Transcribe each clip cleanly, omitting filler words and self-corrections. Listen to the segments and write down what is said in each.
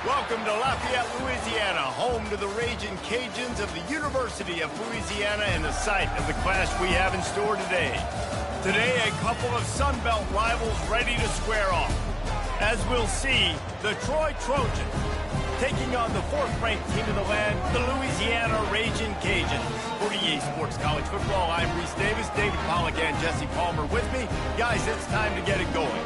Welcome to Lafayette, Louisiana, home to the Raging Cajuns of the University of Louisiana and the site of the clash we have in store today. Today, a couple of Sun Belt rivals ready to square off. As we'll see, the Troy Trojans taking on the fourth-ranked team in the land, the Louisiana Raging Cajuns. For EA Sports College Football, I'm Reese Davis, David Pollack, and Jesse Palmer with me. Guys, it's time to get it going.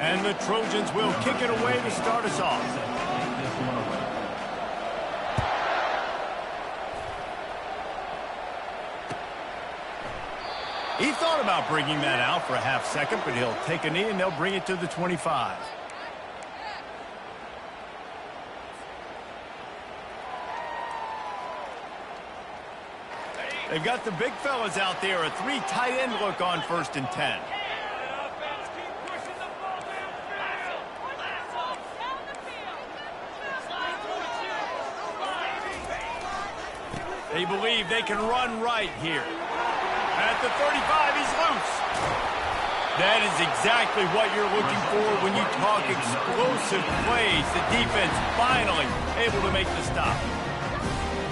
And the Trojans will kick it away to start us off. He thought about bringing that out for a half second, but he'll take a knee and they'll bring it to the 25. They've got the big fellas out there, a three tight end look on 1st and 10. They believe they can run right here. At the 35, he's loose. That is exactly what you're looking for when you talk explosive plays. The defense finally able to make the stop.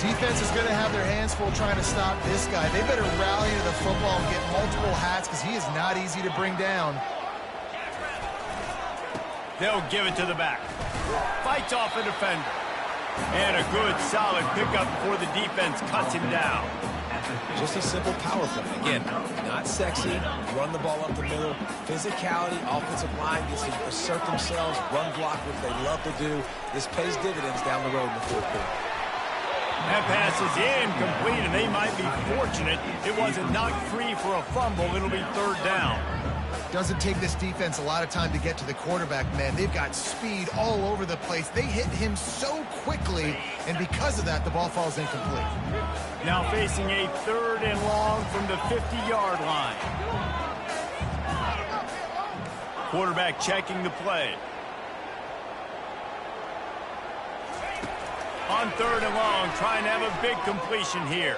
Defense is going to have their hands full trying to stop this guy. They better rally to the football and get multiple hats because he is not easy to bring down. They'll give it to the back. Fights off a defender. And a good, solid pickup before the defense cuts him down. Just a simple power play. Again, not sexy, run the ball up the middle, physicality, offensive line gets to assert themselves, run block, which they love to do. This pays dividends down the road in the fourth quarter. That pass is incomplete, and they might be fortunate it wasn't knocked free for a fumble. It'll be 3rd down. Doesn't take this defense a lot of time to get to the quarterback, man. They've got speed all over the place. They hit him so quickly, and because of that, the ball falls incomplete. Now facing a 3rd and long from the 50-yard line. Quarterback checking the play. On 3rd and long, trying to have a big completion here.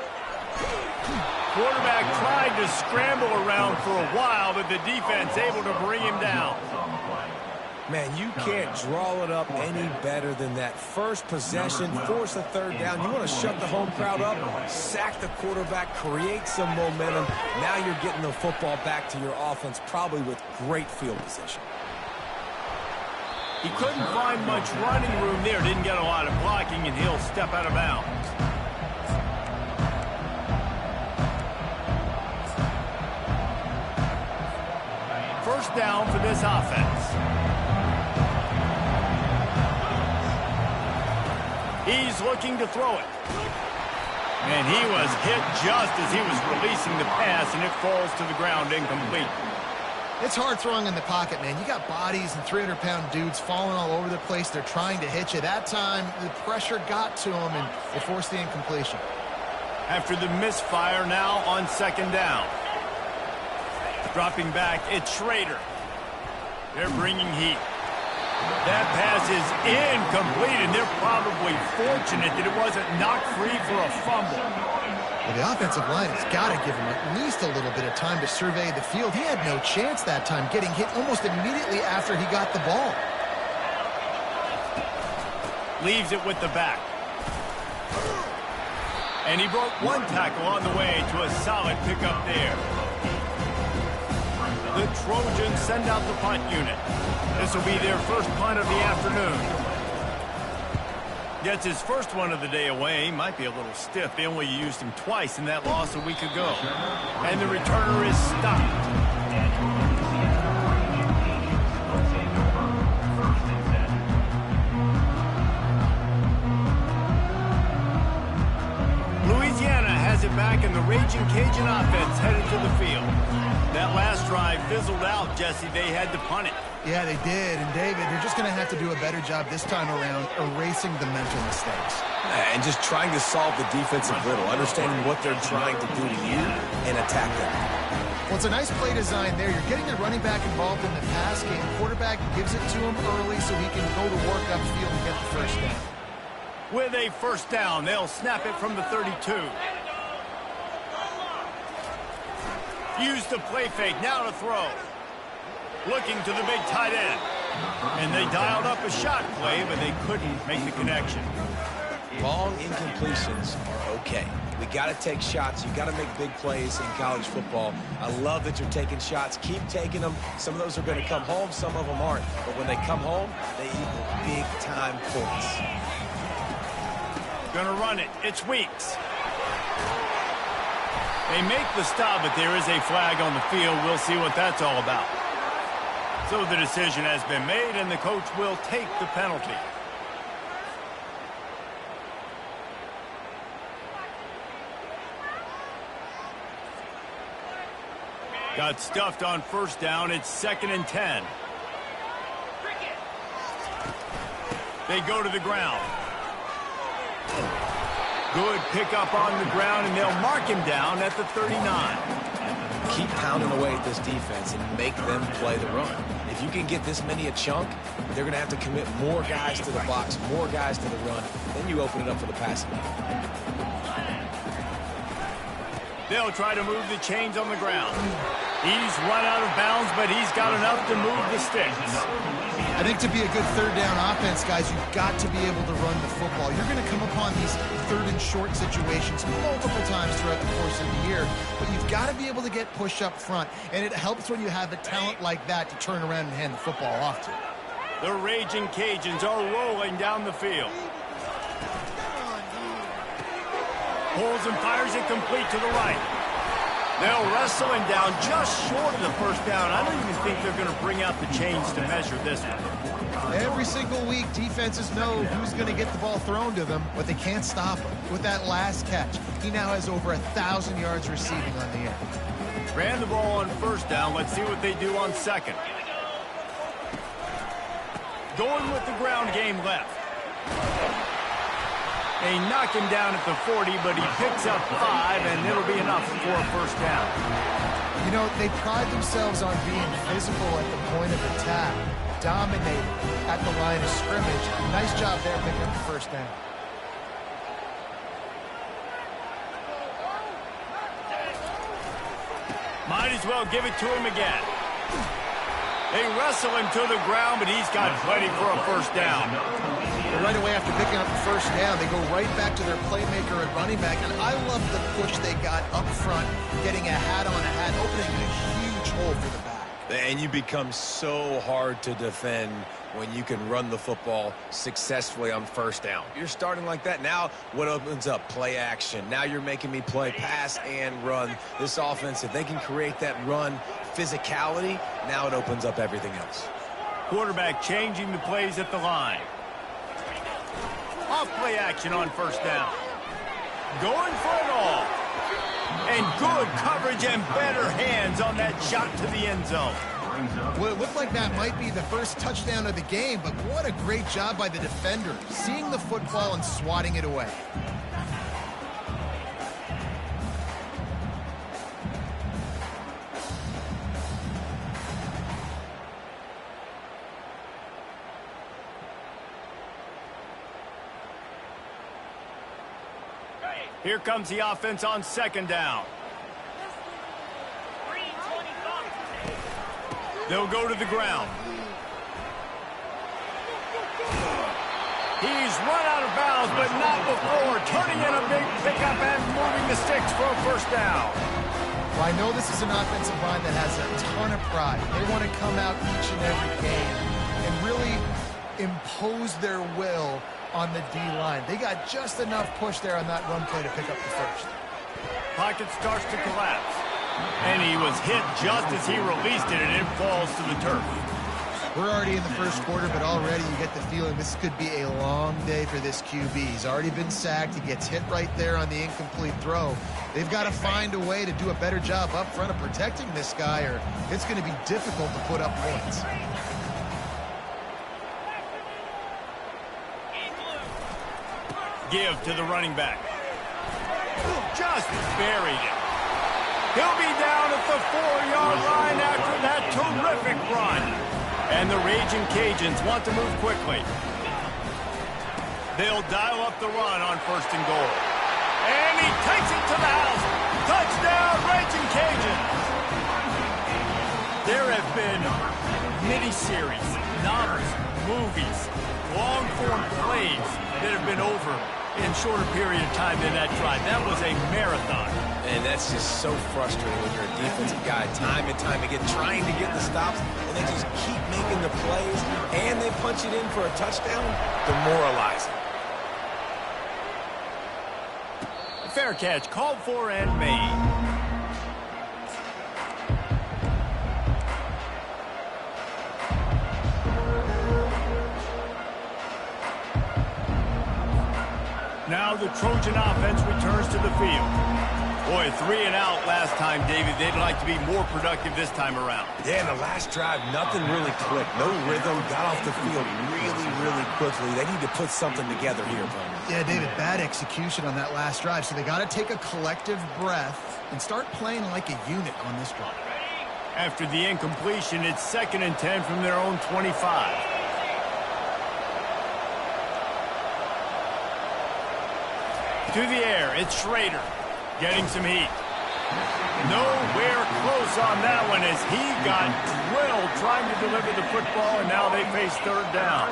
Quarterback tried to scramble around for a while, but the defense able to bring him down. Man, you can't draw it up any better than that. First possession, force a 3rd down. You want to shut the home crowd up, sack the quarterback, create some momentum. Now you're getting the football back to your offense, probably with great field position. He couldn't find much running room there. Didn't get a lot of blocking, and he'll step out of bounds. First down for this offense. He's looking to throw it. And he was hit just as he was releasing the pass, and it falls to the ground incomplete. It's hard throwing in the pocket, man. You got bodies and 300-pound dudes falling all over the place. They're trying to hit you. That time, the pressure got to him, and it forced the incompletion. After the misfire, now on 2nd down. Dropping back, it's Schrader. They're bringing heat. That pass is incomplete, and they're probably fortunate that it wasn't knocked free for a fumble. Well, the offensive line has got to give him at least a little bit of time to survey the field. He had no chance that time, getting hit almost immediately after he got the ball. Leaves it with the back. And he broke one tackle on the way to a solid pickup there. The Trojans send out the punt unit. This will be their first punt of the afternoon. Gets his first one of the day away. Might be a little stiff. They only used him twice in that loss a week ago. And the returner is stopped. Has it back, and the Raging Cajun offense headed to the field. That last drive fizzled out, Jesse. They had to punt it. Yeah, they did. And, David, they're just going to have to do a better job this time around erasing the mental mistakes. And just trying to solve the defensive riddle, understanding what they're trying to do to you and attack them. Well, it's a nice play design there. You're getting the running back involved in the pass game. Quarterback gives it to him early so he can go to work upfield and get the first down. With a first down, they'll snap it from the 32. Use the play fake, now to throw. Looking to the big tight end. And they dialed up a shot play, but they couldn't make the connection. Long incompletions are okay. We got to take shots. You got to make big plays in college football. I love that you're taking shots. Keep taking them. Some of those are going to come home. Some of them aren't. But when they come home, they equal big-time points. Gonna run it. It's Weeks. They make the stop, but there is a flag on the field. We'll see what that's all about. So the decision has been made, and the coach will take the penalty. Got stuffed on first down. It's 2nd and 10. They go to the ground. Good pickup on the ground, and they'll mark him down at the 39. Keep pounding away at this defense and make them play the run. If you can get this many a chunk, they're going to have to commit more guys to the box, more guys to the run. Then you open it up for the passing game. They'll try to move the chains on the ground. He's run out of bounds, but he's got enough to move the sticks. I think to be a good third down offense, guys, you've got to be able to run the football. You're going to come upon these third and short situations multiple times throughout the course of the year, but you've got to be able to get push up front, and it helps when you have a talent like that to turn around and hand the football off to. The Raging Cajuns are rolling down the field. Pulls and fires it complete to the right. They'll wrestle him down just short of the first down. I don't even think they're going to bring out the chains to measure this one. Every single week, defenses know who's going to get the ball thrown to them, but they can't stop him. With that last catch, he now has over 1,000 yards receiving on the air. Ran the ball on first down. Let's see what they do on second. Going with the ground game left. They knock him down at the 40, but he picks up 5, and it'll be enough for a first down. You know, they pride themselves on being physical at the point of attack, dominating at the line of scrimmage. Nice job there picking up the first down. Might as well give it to him again. They wrestle him to the ground, but he's got plenty for a first down. Right away after picking up the first down, they go right back to their playmaker at running back, and I love the push they got up front, getting a hat on a hat, opening a huge hole for the back. And you become so hard to defend when you can run the football successfully on first down. You're starting like that. Now what opens up? Play action. Now you're making me play pass and run. This offense, if they can create that run physicality, now it opens up everything else. Quarterback changing the plays at the line. Off play action on first down. Going for it all. And good coverage and better hands on that shot to the end zone. Well, it looked like that might be the first touchdown of the game, but what a great job by the defender, seeing the football and swatting it away. Here comes the offense on second down. They'll go to the ground. He's run out of bounds, but not before turning in a big pickup and moving the sticks for a first down. Well, I know this is an offensive line that has a ton of pride. They want to come out each and every game and really impose their will on the D-line. They got just enough push there on that run play to pick up the first. Pocket starts to collapse. And he was hit just as he released it, and it falls to the turf. We're already in the first quarter, but already you get the feeling this could be a long day for this QB. He's already been sacked. He gets hit right there on the incomplete throw. They've got to find a way to do a better job up front of protecting this guy, or it's going to be difficult to put up points. Give to the running back. Just buried it. He'll be down at the 4-yard line after that terrific run. And the Raging Cajuns want to move quickly. They'll dial up the run on 1st and goal. And he takes it to the house. Touchdown, Raging Cajuns. There have been miniseries, novels, movies, long-form plays that have been over in shorter period of time than that drive. That was a marathon. And that's just so frustrating when you're a defensive guy, time and time again, trying to get the stops, and they just keep making the plays, and they punch it in for a touchdown. Demoralizing. Fair catch, called for and made. Now the Trojan offense returns to the field. Boy, 3 and out last time, David. They'd like to be more productive this time around. Yeah, in the last drive, nothing really clicked. No rhythm, got off the field really quickly. They need to put something together here, Bowman. Yeah, David, bad execution on that last drive, so they got to take a collective breath and start playing like a unit on this drive. After the incompletion, it's 2nd and 10 from their own 25. To the air, it's Schrader getting some heat. Nowhere close on that one as he got drilled trying to deliver the football, and now they face 3rd down.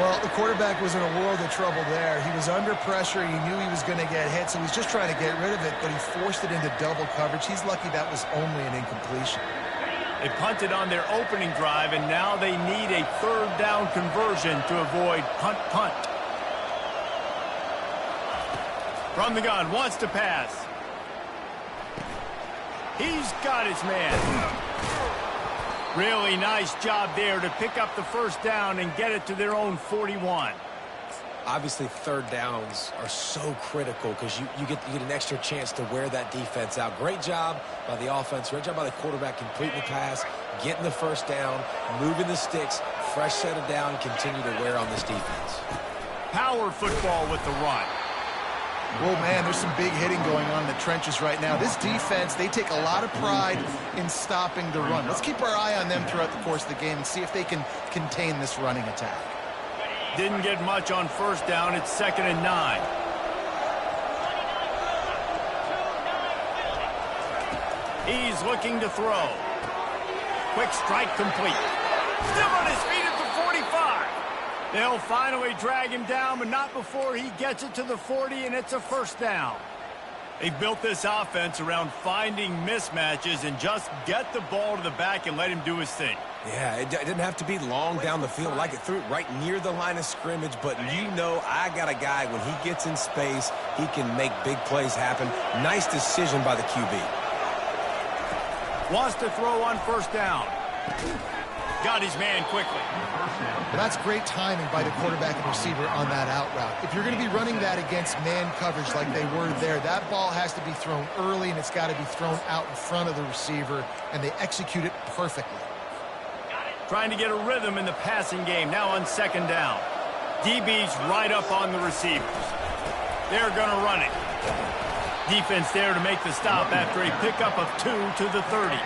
Well, the quarterback was in a world of trouble there. He was under pressure. He knew he was going to get hit, so he's just trying to get rid of it, but he forced it into double coverage. He's lucky that was only an incompletion. They punted on their opening drive, and now they need a 3rd down conversion to avoid punt. From the gun, wants to pass. He's got his man. Really nice job there to pick up the 1st down and get it to their own 41. Obviously, 3rd downs are so critical because you get an extra chance to wear that defense out. Great job by the offense. Great job by the quarterback completing the pass, getting the 1st down, moving the sticks, fresh set of down, continue to wear on this defense. Power football with the run. Well, man, there's some big hitting going on in the trenches right now. This defense, they take a lot of pride in stopping the run. Let's keep our eye on them throughout the course of the game and see if they can contain this running attack. Didn't get much on 1st down. It's 2nd and 9. He's looking to throw. Quick strike complete. Still on his feet at the 45. They'll finally drag him down, but not before he gets it to the 40, and it's a 1st down. They've built this offense around finding mismatches and just get the ball to the back and let him do his thing. Yeah, it didn't have to be long down the field. Like it threw it right near the line of scrimmage, but you know I got a guy, when he gets in space, he can make big plays happen. Nice decision by the QB. Wants to throw on 1st down. Got his man quickly. Well, that's great timing by the quarterback and receiver on that out route. If you're going to be running that against man coverage like they were there, that ball has to be thrown early, and it's got to be thrown out in front of the receiver, and they execute it perfectly. Trying to get a rhythm in the passing game, now on 2nd down. DB's right up on the receivers. They're going to run it. Defense there to make the stop after a pickup of 2 to the 30.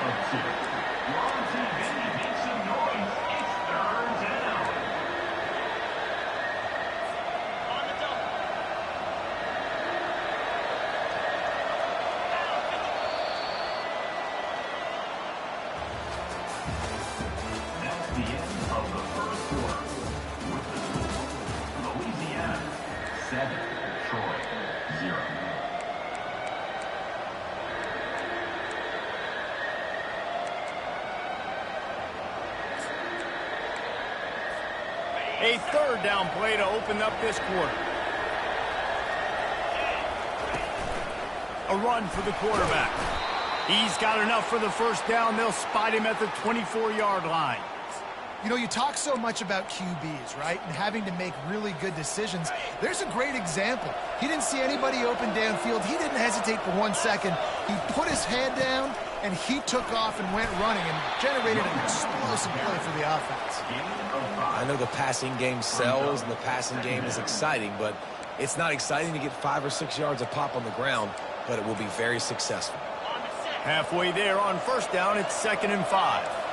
a third down play to open up this quarter. A run for the quarterback. He's got enough for the first down. They'll spot him at the 24-yard line. You know, you talk so much about QBs, right, and having to make really good decisions. There's a great example. He didn't see anybody open downfield. He didn't hesitate for 1 second. He put his head down, and he took off and went running and generated an explosive play for the offense. I know the passing game sells and the passing game is exciting, but it's not exciting to get 5 or 6 yards of pop on the ground, but it will be very successful. Halfway there on first down, it's 2nd and 5.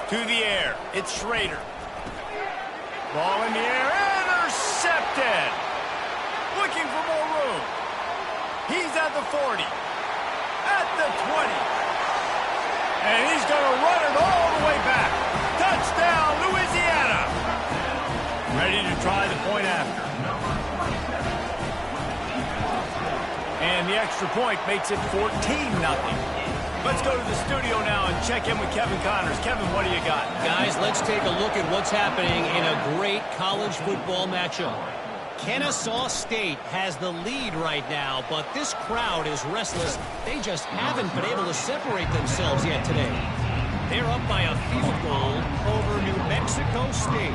To the air, it's Schrader. Ball in the air, intercepted. Looking for more room. He's at the 40, at the 20. And he's going to run it all the way back. Touchdown, Louisiana. Ready to try the point after. And the extra point makes it 14-0. Let's go to the studio now and check in with Kevin Connors. Kevin, what do you got? Guys, let's take a look at what's happening in a great college football matchup. Kennesaw State has the lead right now, but this crowd is restless. They just haven't been able to separate themselves yet today. They're up by a field goal over New Mexico State.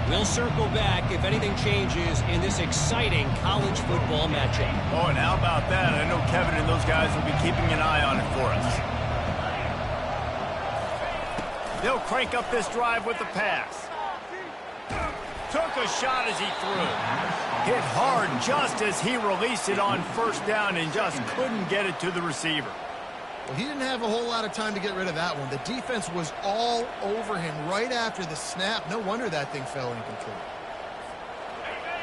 We'll circle back if anything changes in this exciting college football matchup. Oh, and how about that? I know Kevin and those guys will be keeping an eye on it for us. They'll crank up this drive with the pass. Took a shot as he threw. Hit hard just as he released it on first down and just couldn't get it to the receiver. Well, he didn't have a whole lot of time to get rid of that one. The defense was all over him right after the snap. No wonder that thing fell incomplete.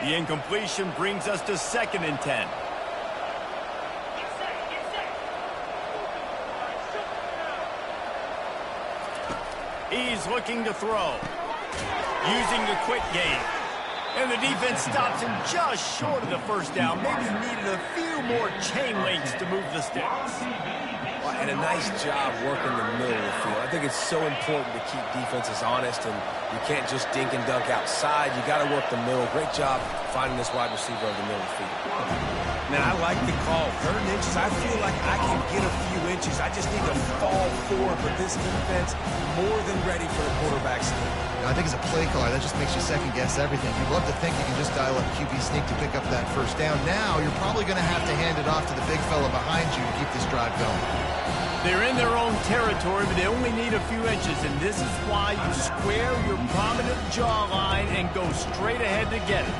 The incompletion brings us to 2nd and 10. He's looking to throw. Using the quick game. And the defense stops him just short of the first down. Maybe he needed a few more chain links to move the sticks. And a nice job working the middle of the field. I think it's so important to keep defenses honest, and you can't just dink and dunk outside. You got to work the middle. Great job finding this wide receiver over the middle of the field. Man, I like the call. 3rd and inches, I feel like I can get a few inches. I just need to fall forward, but this defense more than ready for the quarterback sneak. I think as a play caller, that just makes you second-guess everything. You'd love to think you can just dial up QB sneak to pick up that first down. Now, you're probably going to have to hand it off to the big fella behind you to keep this drive going. They're in their own territory, but they only need a few inches, and this is why you square your prominent jawline and go straight ahead to get it.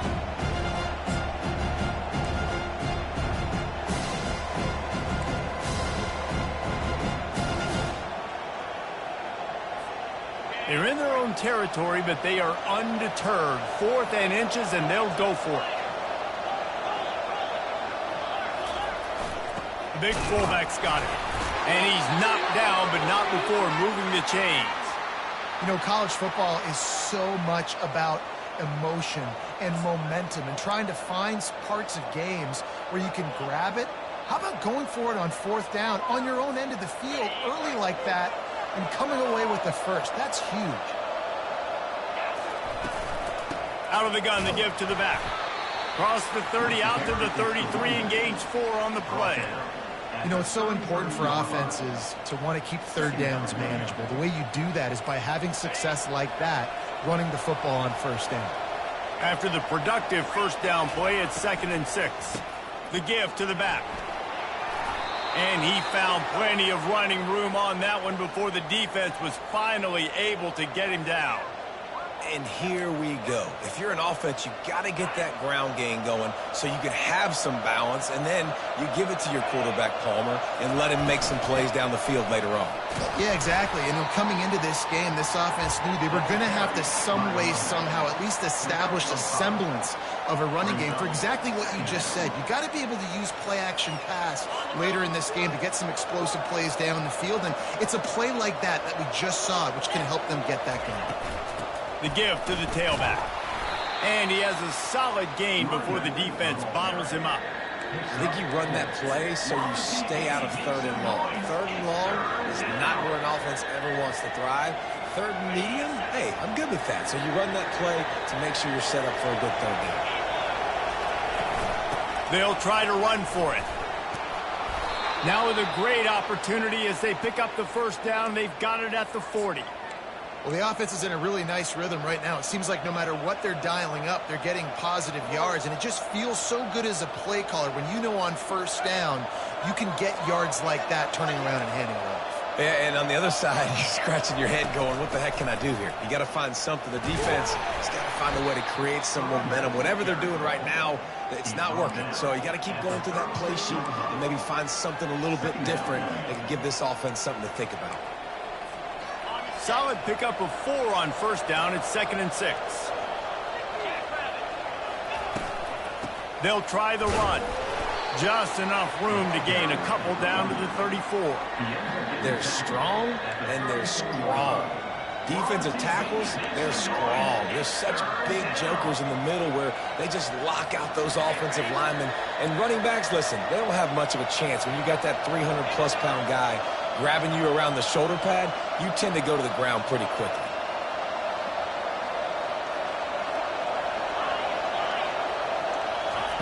They're in their own territory, but they are undeterred. 4th and inches, and they'll go for it. The big fullback's got it. And he's knocked down, but not before moving the chains. You know, college football is so much about emotion and momentum and trying to find parts of games where you can grab it. How about going for it on 4th down on your own end of the field early like that and coming away with the first? That's huge. Out of the gun, the give to the back. Cross the 30, out to the 33, and gains 4 on the play. You know, it's so important for offenses to want to keep 3rd downs manageable. The way you do that is by having success like that, running the football on first down. After the productive first down play, it's 2nd and 6. The give to the back. And he found plenty of running room on that one before the defense was finally able to get him down. And here we go. If you're an offense, you got to get that ground game going so you can have some balance, and then you give it to your quarterback, Palmer, and let him make some plays down the field later on. Yeah, exactly. And coming into this game, this offense knew they were going to have to some way, somehow, at least establish a semblance of a running game for exactly what you just said. You got to be able to use play-action pass later in this game to get some explosive plays down the field, and it's a play like that that we just saw, which can help them get that going. The give to the tailback. And he has a solid gain before the defense bottles him up. I think you run that play so you stay out of third and long. Third and long is not where an offense ever wants to thrive. Third and medium, hey, I'm good with that. So you run that play to make sure you're set up for a good third down. They'll try to run for it. Now with a great opportunity as they pick up the first down. They've got it at the 40. Well, the offense is in a really nice rhythm right now. It seems like no matter what they're dialing up, they're getting positive yards, and it just feels so good as a play caller when you know on first down you can get yards like that turning around and handing it off. Yeah, and on the other side, you're scratching your head going, what the heck can I do here? You got to find something. The defense has got to find a way to create some momentum. Whatever they're doing right now, it's not working. So you got to keep going through that play sheet and maybe find something a little bit different that can give this offense something to think about. Solid pickup of 4 on first down. It's 2nd and 6. They'll try the run. Just enough room to gain a couple down to the 34. They're strong and they're strong. Defensive tackles, they're strong. They're such big jokers in the middle where they just lock out those offensive linemen. And running backs, listen, they don't have much of a chance. When you got that 300-plus pound guy grabbing you around the shoulder pad, you tend to go to the ground pretty quickly.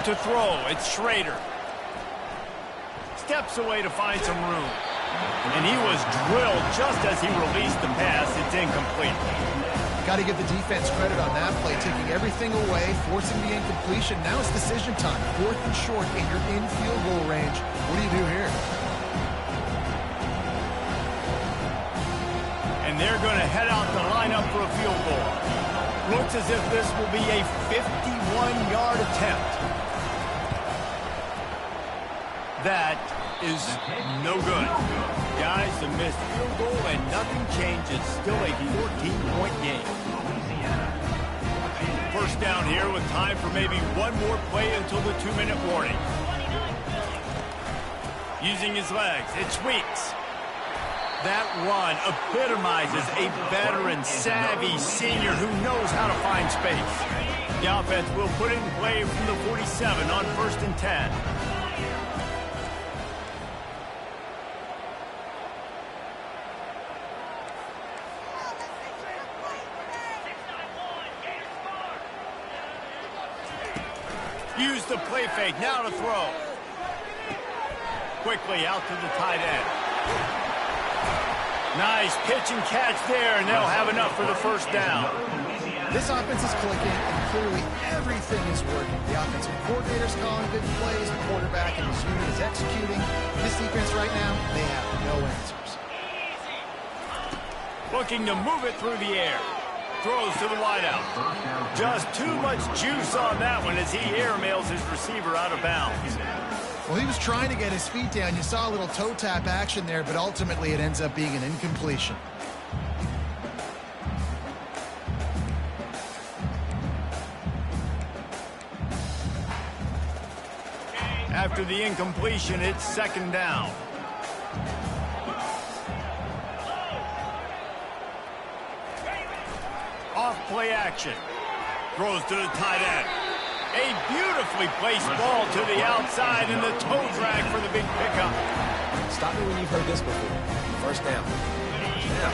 To throw, it's Schrader. Steps away to find some room. And he was drilled just as he released the pass. It's incomplete. Got to give the defense credit on that play, taking everything away, forcing the incompletion. Now it's decision time. 4th and short, and you're in field goal range. What do you do here? And they're going to head out to line up for a field goal. Looks as if this will be a 51-yard attempt. That is no good. Guys, the missed field goal and nothing changes. Still a 14-point game. First down here with time for maybe one more play until the 2-minute warning. Using his legs, it's Weeks. That run epitomizes a veteran, savvy senior who knows how to find space. The offense will put it in play from the 47 on 1st and 10. Use the play fake, now to throw. Quickly out to the tight end. Nice pitch and catch there, and they'll have enough for the first down. This offense is clicking, and clearly everything is working. The offensive coordinator's calling good plays, the quarterback and his unit is executing. This defense right now, they have no answers. Looking to move it through the air. Throws to the wideout. Just too much juice on that one as he airmails his receiver out of bounds. Well, he was trying to get his feet down. You saw a little toe tap action there, but ultimately it ends up being an incompletion. After the incompletion, it's 2nd down. Off play action. Throws to the tight end. A beautifully placed ball to the outside and the toe drag for the big pickup. Stop me when you've heard this before. First down. First down.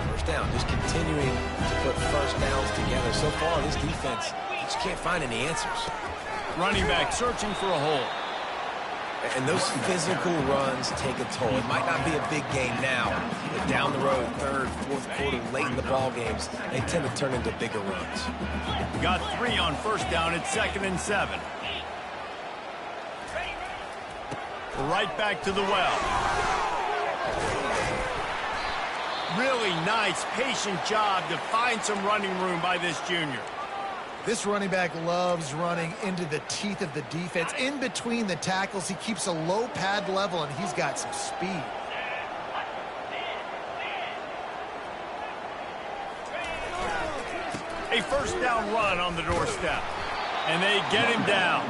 First down. Just continuing to put first downs together. So far, this defense just can't find any answers. Running back searching for a hole. And those physical runs take a toll. It might not be a big game now, but down the road, 3rd, 4th quarter, late in the ball games, they tend to turn into bigger runs. Got 3 on first down. It's 2nd and 7. Right back to the well. Really nice, patient job to find some running room by this junior. This running back loves running into the teeth of the defense. In between the tackles, he keeps a low pad level, and he's got some speed. A first down run on the doorstep. And they get him down.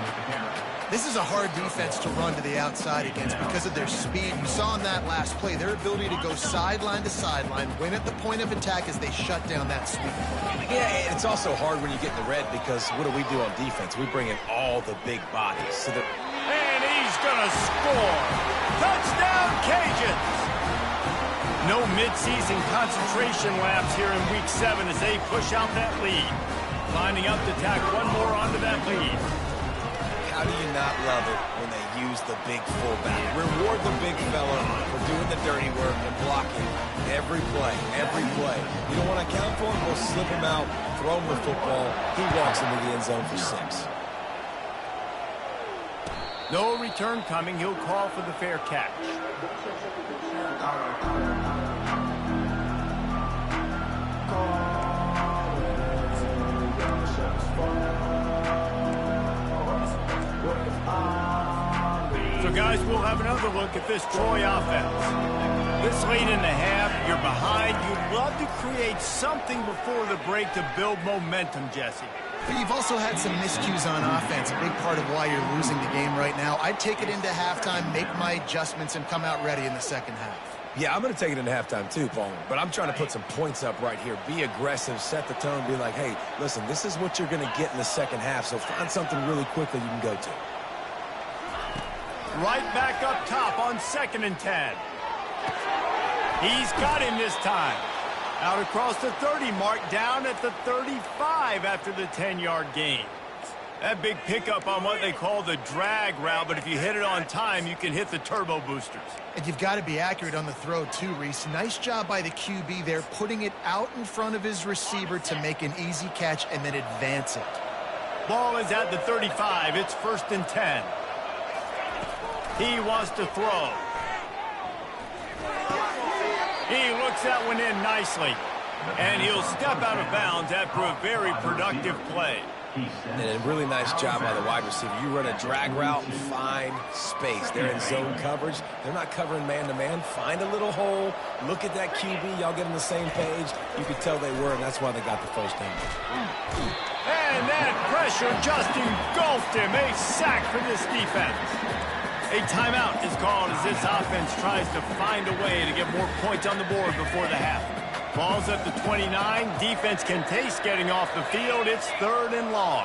This is a hard defense to run to the outside against because of their speed. You saw in that last play, their ability to go sideline to sideline, win at the point of attack as they shut down that sweep. Yeah, and it's also hard when you get in the red because what do we do on defense? We bring in all the big bodies. So and he he's gonna score. Touchdown, Cajuns! No mid-season concentration laps here in Week 7 as they push out that lead. Lining up to tack one more onto that lead. How do you not love it when they use the big fullback? Reward the big fella for doing the dirty work and blocking every play, every play. You don't want to account for him? We'll slip him out, throw him the football. He walks into the end zone for 6. No return coming. He'll call for the fair catch. So, guys, we'll have another look at this Troy offense. This late in the half, you're behind. You'd love to create something before the break to build momentum, Jesse. But you've also had some miscues on offense, a big part of why you're losing the game right now. I'd take it into halftime, make my adjustments, and come out ready in the second half. Yeah, I'm going to take it into halftime too, Paul. But I'm trying to put some points up right here. Be aggressive, set the tone, be like, hey, listen, this is what you're going to get in the second half, so find something really quickly you can go to. Right back up top on 2nd and 10. He's got him this time. Out across the 30 mark, down at the 35 after the 10-yard gain. That big pickup on what they call the drag route, but if you hit it on time, you can hit the turbo boosters. And you've got to be accurate on the throw too, Reese. Nice job by the QB there, putting it out in front of his receiver to make an easy catch and then advance it. Ball is at the 35. It's 1st and 10. He wants to throw. He looks that one in nicely. And he'll step out of bounds after a very productive play. And a really nice job by the wide receiver. You run a drag route, find space. They're in zone coverage. They're not covering man-to-man. Find a little hole. Look at that QB. Y'all get on the same page. You could tell they were, and that's why they got the first down. And that pressure just engulfed him. A sack for this defense. A timeout is called as this offense tries to find a way to get more points on the board before the half. Ball's at the 29. Defense can taste getting off the field. It's 3rd and long.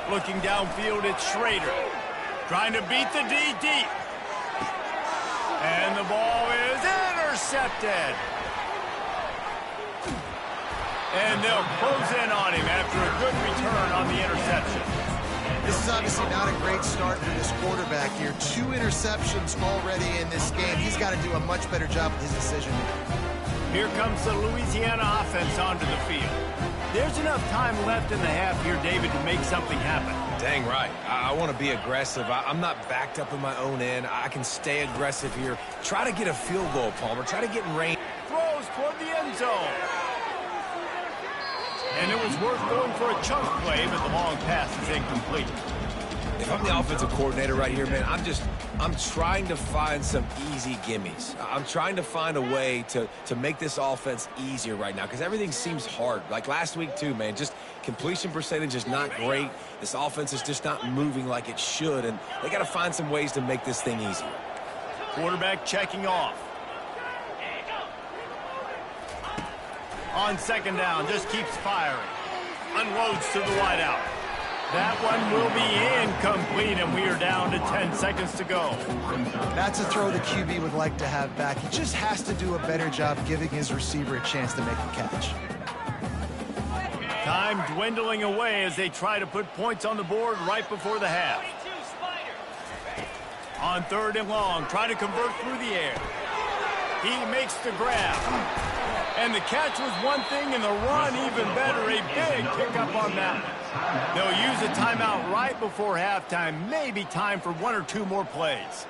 Looking downfield, it's Schrader. Trying to beat the D deep. And the ball is intercepted. And they'll close in on him after a good return on the interception. This is obviously not a great start for this quarterback here. 2 interceptions already in this game. He's got to do a much better job with his decision. Here comes the Louisiana offense onto the field. There's enough time left in the half here, David, to make something happen. Dang right. I want to be aggressive. I'm not backed up in my own end. I can stay aggressive here. Try to get a field goal, Palmer. Try to get in range. Throws toward the end zone. And it was worth going for a chunk play, but the long pass is incomplete. If I'm the offensive coordinator right here, man, I'm trying to find some easy gimmies. I'm trying to find a way to make this offense easier right now because everything seems hard. Like last week, too, man, just completion percentage is not great. This offense is just not moving like it should, and they got to find some ways to make this thing easier. Quarterback checking off. On 2nd down, just keeps firing. Unloads to the wideout. That one will be incomplete, and we are down to 10 seconds to go. That's a throw the QB would like to have back. He just has to do a better job giving his receiver a chance to make a catch. Time dwindling away as they try to put points on the board right before the half. On 3rd and long, trying to convert through the air. He makes the grab. And the catch was one thing, and the run even better. A big pickup on that one. They'll use a timeout right before halftime. Maybe time for 1 or 2 more plays.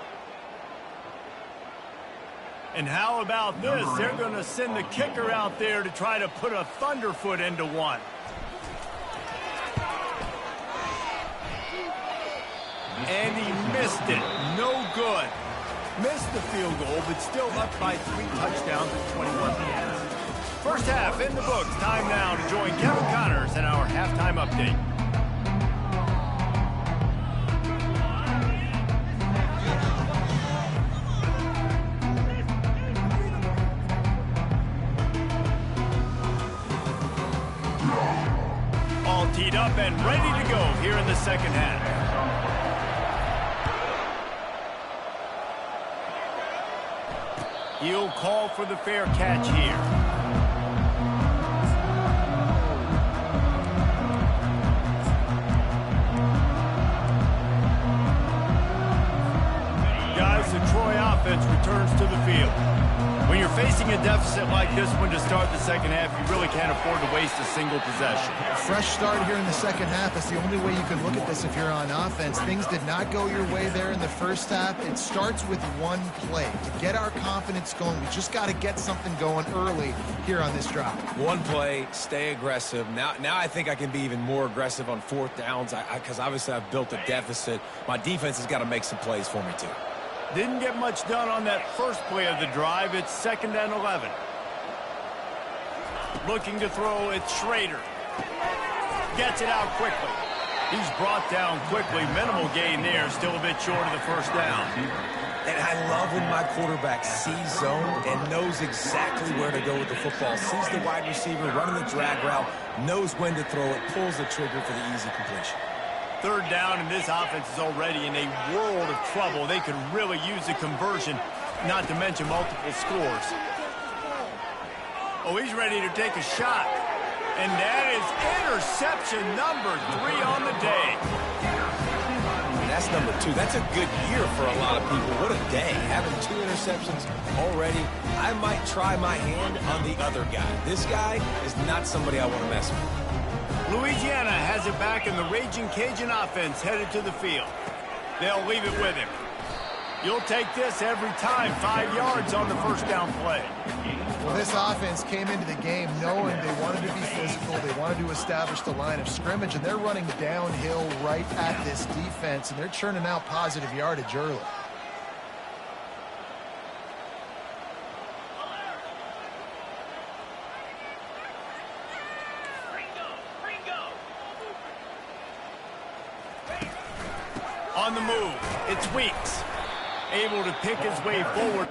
And how about this? They're going to send the kicker out there to try to put a thunderfoot into one. And he missed it. No good. Missed the field goal, but still up by 3 touchdowns at 21 points. First half in the books. Time now to join Kevin Connors in our halftime update. All teed up and ready to go here in the second half. He'll call for the fair catch here. Guys, the Troy offense returns to the field. When you're facing a deficit like this one to start the second half, you really can't afford to waste a single possession. A fresh start here in the second half is the only way you can look at this if you're on offense. Things did not go your way there in the first half. It starts with one play. To get our confidence going, we just got to get something going early here on this drive. One play, stay aggressive. Now I think I can be even more aggressive on fourth downs because obviously I've built a deficit. My defense has got to make some plays for me too. Didn't get much done on that first play of the drive. It's 2nd and 11. Looking to throw, it's Schrader. Gets it out quickly. He's brought down quickly. Minimal gain there. Still a bit short of the first down. And I love when my quarterback sees zone and knows exactly where to go with the football. Sees the wide receiver running the drag route, knows when to throw it, pulls the trigger for the easy completion. 3rd down, and this offense is already in a world of trouble. They could really use a conversion, not to mention multiple scores. Oh, he's ready to take a shot. And that is interception number 3 on the day. That's number 2. That's a good year for a lot of people. What a day. Having 2 interceptions already. I might try my hand on the other guy. This guy is not somebody I want to mess with. Louisiana has it back, and the Raging Cajun offense headed to the field. They'll leave it with him. You'll take this every time. 5 yards on the first down play. Well, this offense came into the game knowing they wanted to be physical. They wanted to establish the line of scrimmage, and they're running downhill right at this defense, and they're churning out positive yardage early. On the move, it's Weeks. Able to pick his way forward.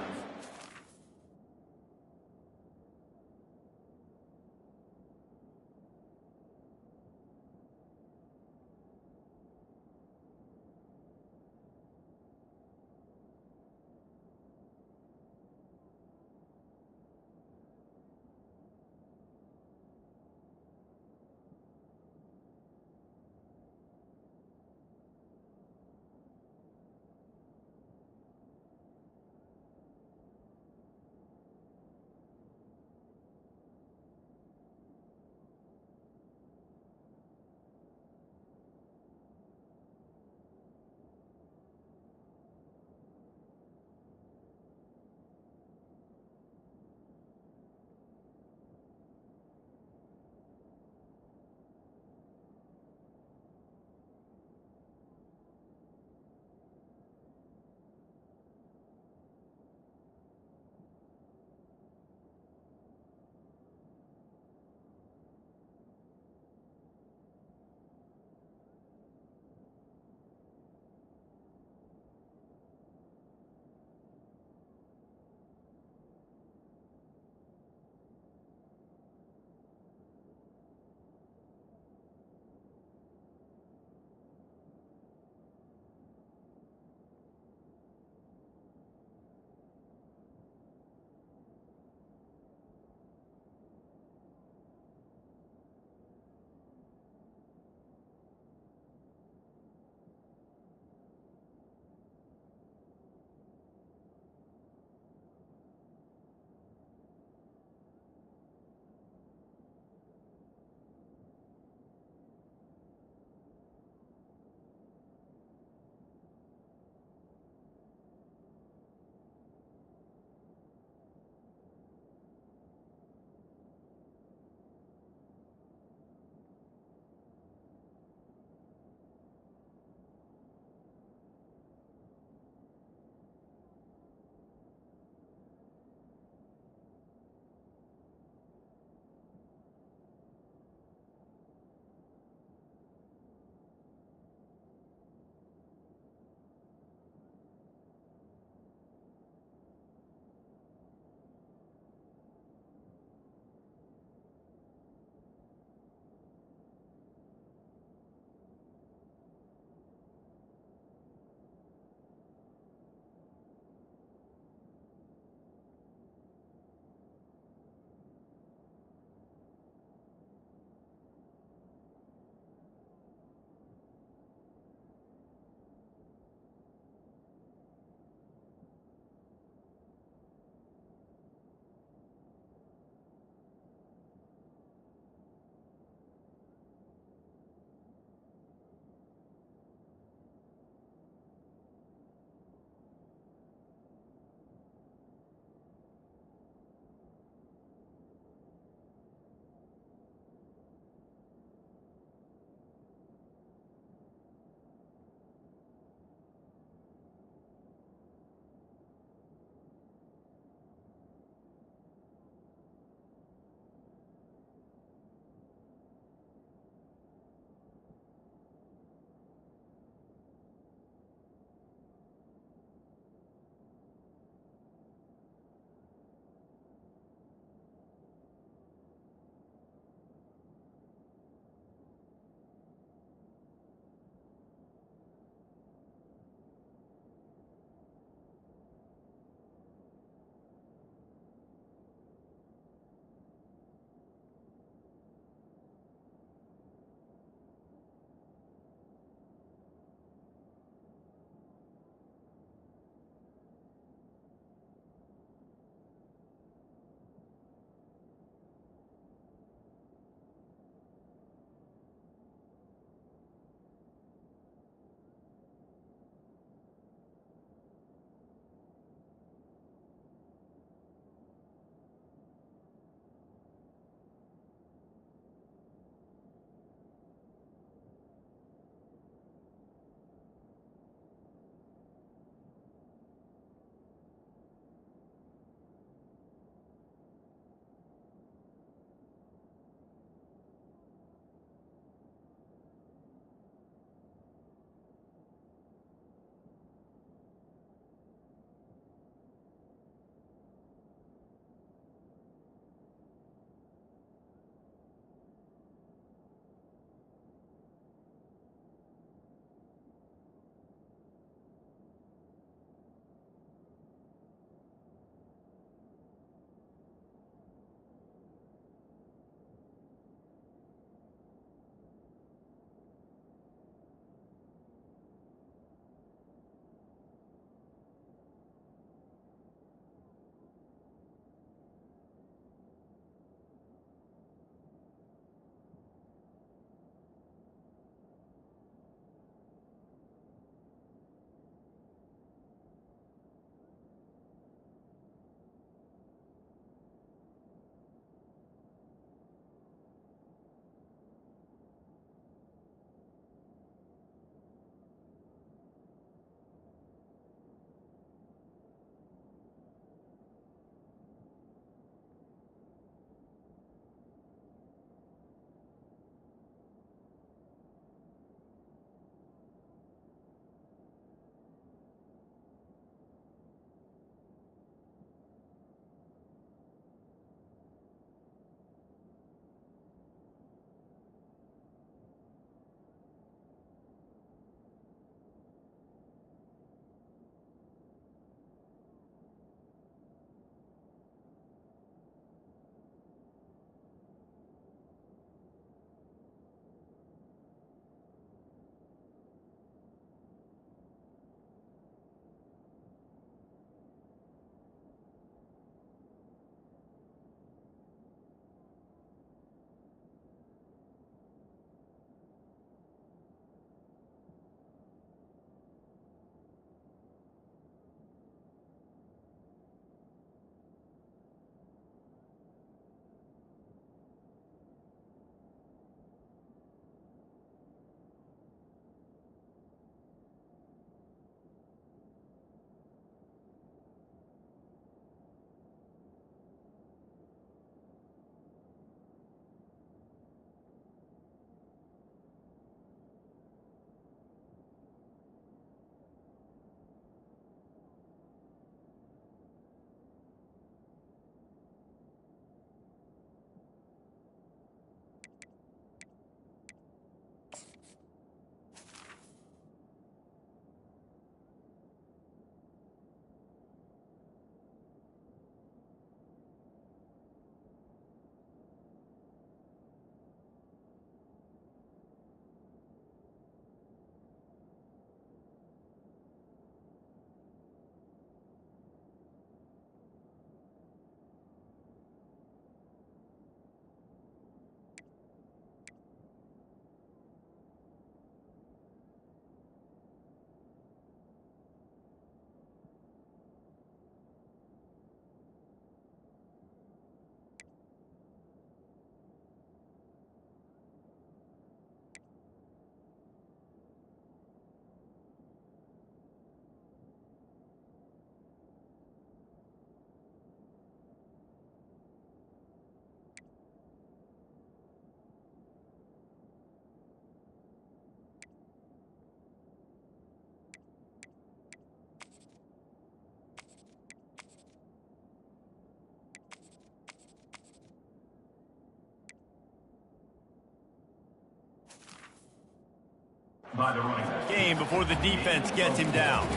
game before the defense gets him down.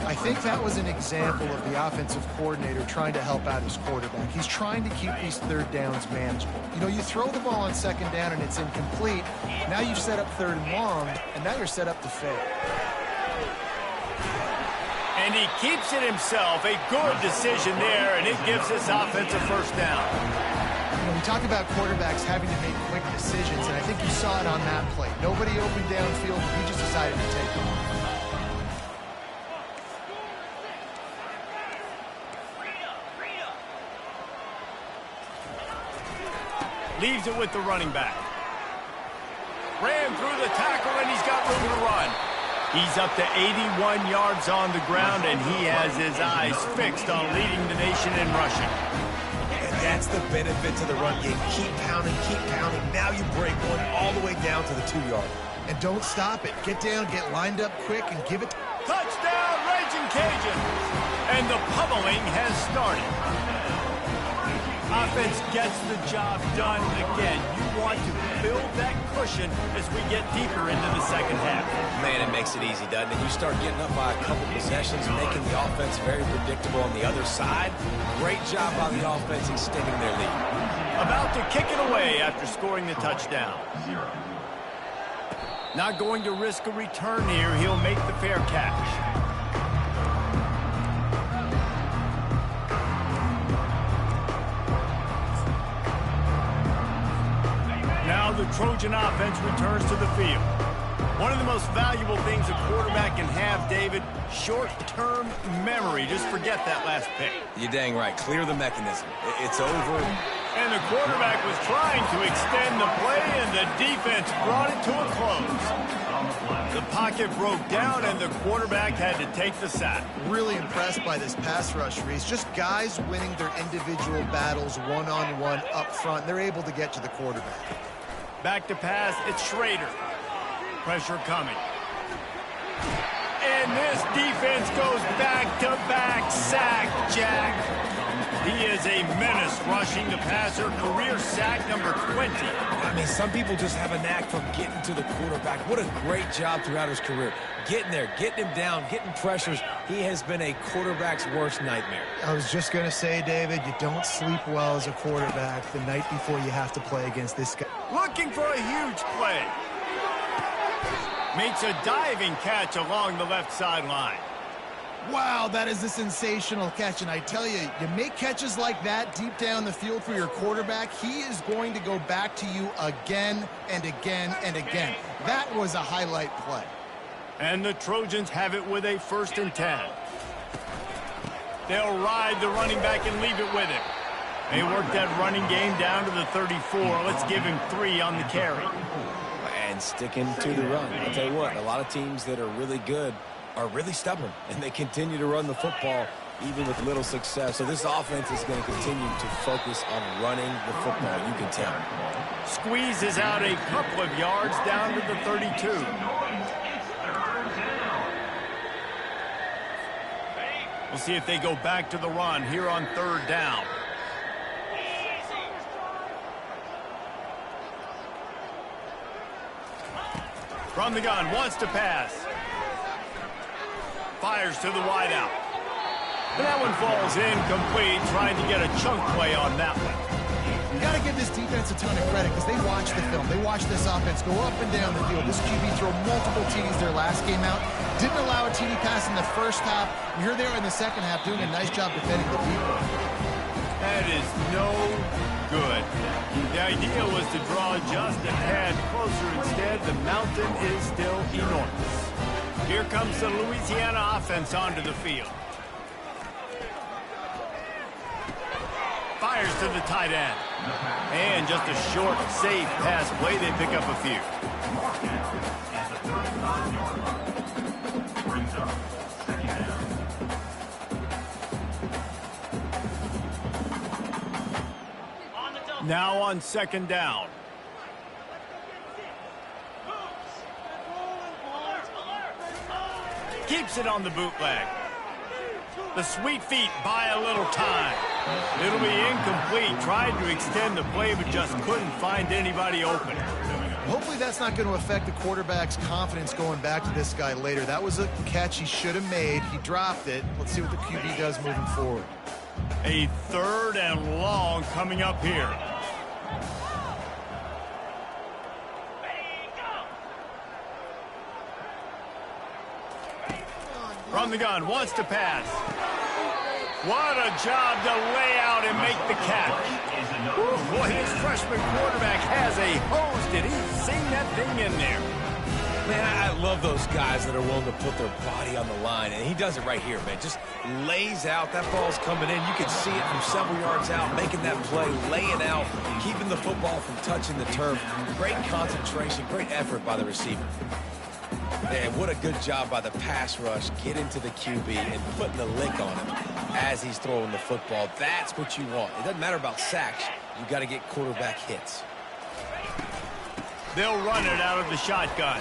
I think that was an example of the offensive coordinator trying to help out his quarterback. He's trying to keep these third downs manageable. You know, you throw the ball on second down and it's incomplete. Now you've set up third and long, and now you're set up to fail. And he keeps it himself. A good decision there, and it gives this offense a first down. You know, we talk about quarterbacks having to make quick decisions, and I think you saw it on that play. Nobody opened downfield, and he just decided to take off. Leaves it with the running back. Ran through the tackle, and he's got room to run. He's up to 81 yards on the ground, and he has his eyes fixed on leading the nation in rushing. And that's the benefit to the run game. Keep pounding, keep pounding. Now you break one all the way down to the 2-yard. And don't stop it. Get down, get lined up quick, and give it. Touchdown, Raging Cajuns! And the pummeling has started. Offense gets the job done again. You want to build that cushion as we get deeper into the second half. Man, it makes it easy, doesn't it? You start getting up by a couple possessions, making the offense very predictable on the other side. Great job by the offense extending their lead. About to kick it away after scoring the touchdown. Not going to risk a return here. He'll make the fair catch. Now the Trojan offense returns to the field. One of the most valuable things a quarterback can have, David, short-term memory. Just forget that last pick. You're dang right. Clear the mechanism. It's over. And the quarterback was trying to extend the play, and the defense brought it to a close. The pocket broke down, and the quarterback had to take the sack. Really impressed by this pass rush, Reese. Just guys winning their individual battles one-on-one up front. They're able to get to the quarterback. Back to pass, it's Schrader. Pressure coming. And this defense goes back-to-back sack, Jack. He is a menace rushing the passer. Career sack number 20. I mean, some people just have a knack for getting to the quarterback. What a great job throughout his career. Getting there, getting him down, getting pressures. He has been a quarterback's worst nightmare. I was just going to say, David, you don't sleep well as a quarterback the night before you have to play against this guy. Looking for a huge play. Makes a diving catch along the left sideline. Wow, that is a sensational catch, and I tell you, you make catches like that deep down the field for your quarterback, he is going to go back to you again and again and again. That was a highlight play. And the Trojans have it with a 1st and 10. They'll ride the running back and leave it with him. They work that running game down to the 34. Let's give him 3 on the carry. And sticking to the run. I'll tell you what, a lot of teams that are really good are really stubborn, and they continue to run the football even with little success. So this offense is going to continue to focus on running the football, you can tell. Squeezes out a couple of yards down to the 32. We'll see if they go back to the run here on 3rd down. From the gun, wants to pass. Fires to the wideout. And that one falls incomplete, trying to get a chunk play on that one. You got to give this defense a ton of credit because they watch the film. They watch this offense go up and down the field. This QB throw multiple TDs their last game out. Didn't allow a TD pass in the first half. And here they are in the second half doing a nice job defending the deep ball. That is no good. The idea was to draw just a tad closer. Instead, the mountain is still enormous. Here comes the Louisiana offense onto the field. Fires to the tight end. And just a short, safe pass play. They pick up a few. Now on 2nd down. Keeps it on the bootleg. The sweet feet buy a little time. It'll be incomplete. Tried to extend the play, but just couldn't find anybody open. Hopefully that's not going to affect the quarterback's confidence going back to this guy later. That was a catch he should have made. He dropped it. Let's see what the QB does moving forward. A 3rd and long coming up here. From the gun, wants to pass. What a job to lay out and make the catch. Woo, boy, his freshman quarterback has a hose. Did he sing that thing in there? Man, I love those guys that are willing to put their body on the line, and he does it right here, man. Just lays out. That ball's coming in. You can see it from several yards out, making that play, laying out, keeping the football from touching the turf. Great concentration, great effort by the receiver. Man, what a good job by the pass rush. Get into the QB and putting the lick on him as he's throwing the football. That's what you want. It doesn't matter about sacks. You got to get quarterback hits. They'll run it out of the shotgun.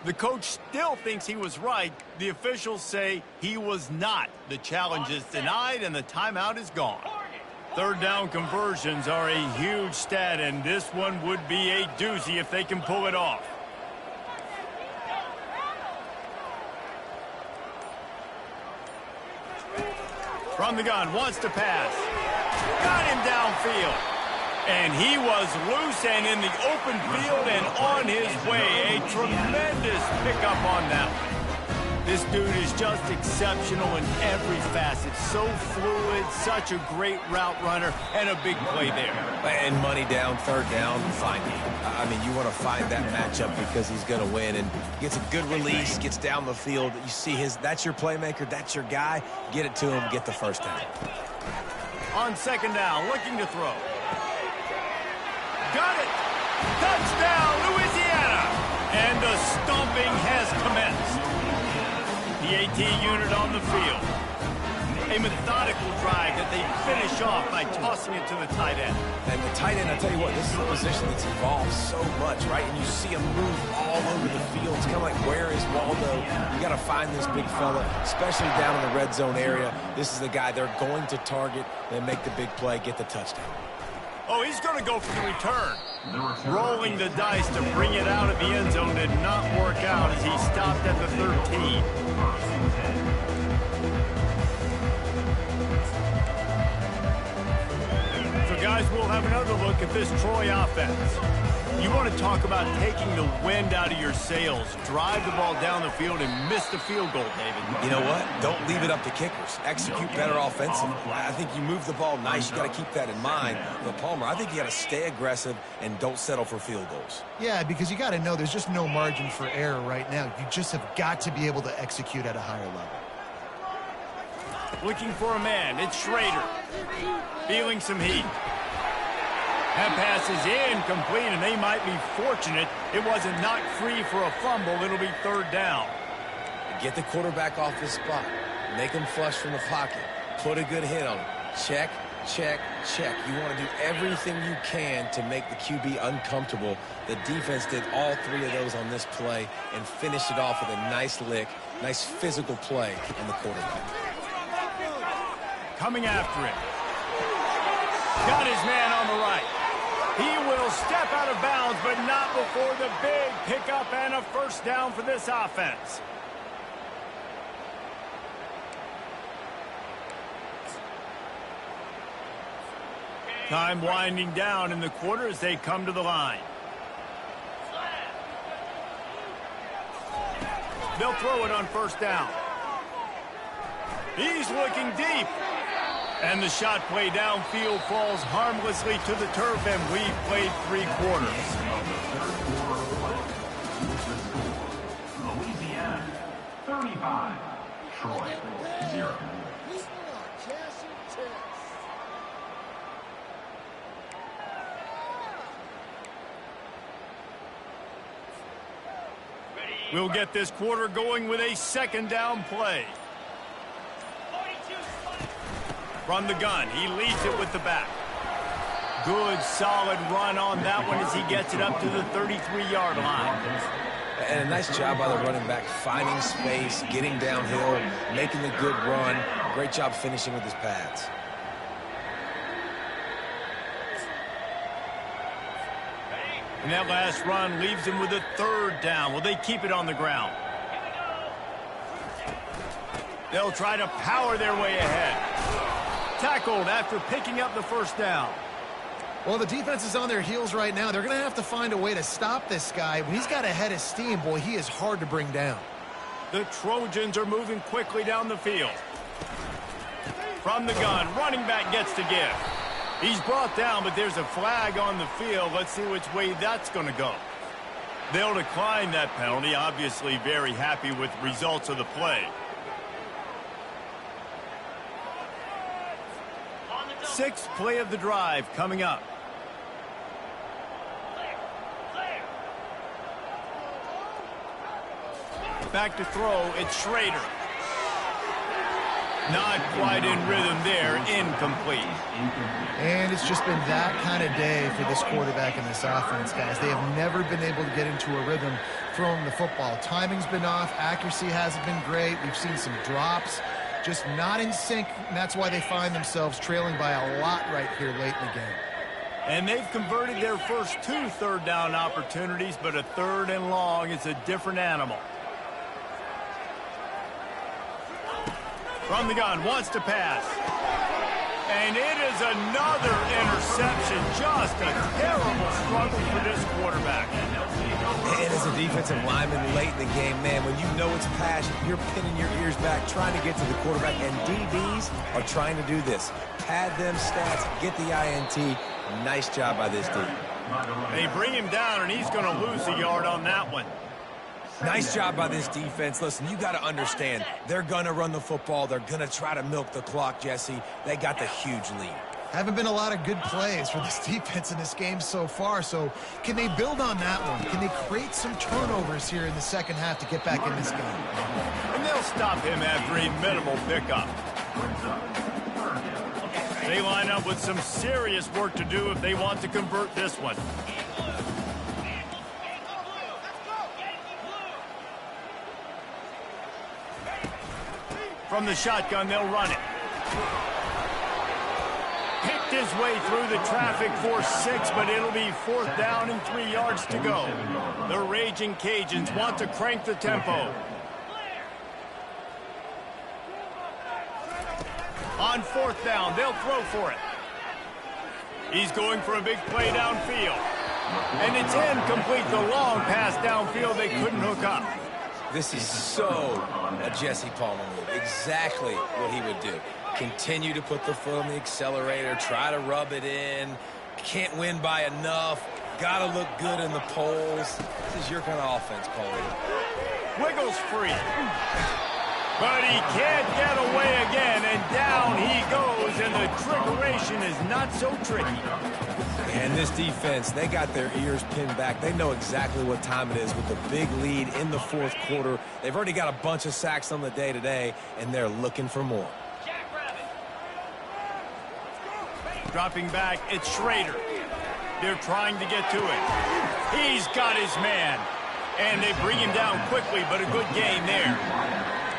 The coach still thinks he was right. The officials say he was not. The challenge is denied and the timeout is gone. 3rd down conversions are a huge stat, and this one would be a doozy if they can pull it off. From the gun, wants to pass. Got him downfield. And he was loose and in the open field and on his way. A tremendous pickup on that one. This dude is just exceptional in every facet. So fluid, such a great route runner, and a big play there. And money down, 3rd down, find him. I mean, you want to find that matchup because he's going to win. And gets a good release, gets down the field. You see that's your playmaker, that's your guy. Get it to him, get the 1st down. On 2nd down, looking to throw. Got it! Touchdown, Louisiana! And the stomping has commenced. The AT unit on the field. A methodical drive that they finish off by tossing it to the tight end. And the tight end, I tell you what, this is a position that's evolved so much, right? And you see him move all over the field. It's kind of like, where is Waldo? You got to find this big fella, especially down in the red zone area. This is the guy they're going to target and make the big play, get the touchdown. Oh, he's going to go for the return. Rolling the dice to bring it out of the end zone did not work out as he stopped at the 13. So, guys, we'll have another look at this Troy offense. You want to talk about taking the wind out of your sails. Drive the ball down the field and miss the field goal, David. You know what? Don't leave it up to kickers. Execute better offensively. I think you move the ball nice. You got to keep that in mind. But, Palmer, I think you got to stay aggressive and don't settle for field goals. Yeah, because you got to know there's just no margin for error right now. You just have got to be able to execute at a higher level. Looking for a man. It's Schrader. Feeling some heat. That pass is incomplete, and they might be fortunate it wasn't knocked free for a fumble. It'll be 3rd down. Get the quarterback off his spot. Make him flush from the pocket. Put a good hit on him. Check, check, check. You want to do everything you can to make the QB uncomfortable. The defense did all 3 of those on this play and finished it off with a nice lick, nice physical play on the quarterback. Coming after it. Got his man on the right. He will step out of bounds, but not before the big pickup and a 1st down for this offense. Time winding down in the quarter as they come to the line. They'll throw it on 1st down. He's looking deep. And the shot play downfield falls harmlessly to the turf, and we've played 3 quarters. Louisiana, 35. Troy, 0. We'll get this quarter going with a second down play. From the gun, he leads it with the back. Good, solid run on that one as he gets it up to the 33-yard line. And a nice job by the running back, finding space, getting downhill, making the good run. Great job finishing with his pads. And that last run leaves him with a third down. Will they keep it on the ground? They'll try to power their way ahead. Tackled after picking up the first down. Well, the defense is on their heels right now. They're going to have to find a way to stop this guy. When he's got a head of steam, boy, he is hard to bring down. The Trojans are moving quickly down the field. From the gun, running back gets to give. He's brought down, but there's a flag on the field. Let's see which way that's going to go. They'll decline that penalty, obviously very happy with the results of the play. Sixth play of the drive coming up. Back to throw, it's Schrader. Not quite in rhythm there, incomplete. And it's just been that kind of day for this quarterback and this offense, guys. They have never been able to get into a rhythm throwing the football. Timing's been off, accuracy hasn't been great. We've seen some drops, just not in sync, and that's why they find themselves trailing by a lot right here late in the game. And they've converted their first 2 third down opportunities, but a third and long is a different animal. From the gun, wants to pass. And it is another interception. Just a terrible struggle for this quarterback. And as a defensive lineman late in the game, man, when you know it's passion, you're pinning your ears back, trying to get to the quarterback, and DBs are trying to do this. Pad them stats, get the INT. Nice job by this D. They bring him down, and he's going to lose a yard on that one. Nice job by this defense. Listen, you got to understand, they're going to run the football. They're going to try to milk the clock, Jesse. They got the huge lead. Haven't been a lot of good plays for this defense in this game so far, so can they build on that one? Can they create some turnovers here in the second half to get back in this game? And they'll stop him after a minimal pickup. They line up with some serious work to do if they want to convert this one. From the shotgun, they'll run it. Picked his way through the traffic for 6, but it'll be 4th down and 3 yards to go. The Raging Cajuns want to crank the tempo. On 4th down, they'll throw for it. He's going for a big play downfield. And it's incomplete. The long pass downfield they couldn't hook up. This is so a Jesse Palmer move. Exactly what he would do. Continue to put the foot on the accelerator, try to rub it in. Can't win by enough. Got to look good in the polls. This is your kind of offense, Cole. Wiggles free. But he can't get away again, and down he goes, and the trickeration is not so tricky. And this defense, they got their ears pinned back. They know exactly what time it is with the big lead in the 4th quarter. They've already got a bunch of sacks on the day today, and they're looking for more. Dropping back, it's Schrader. They're trying to get to it. He's got his man. And they bring him down quickly, but a good game there.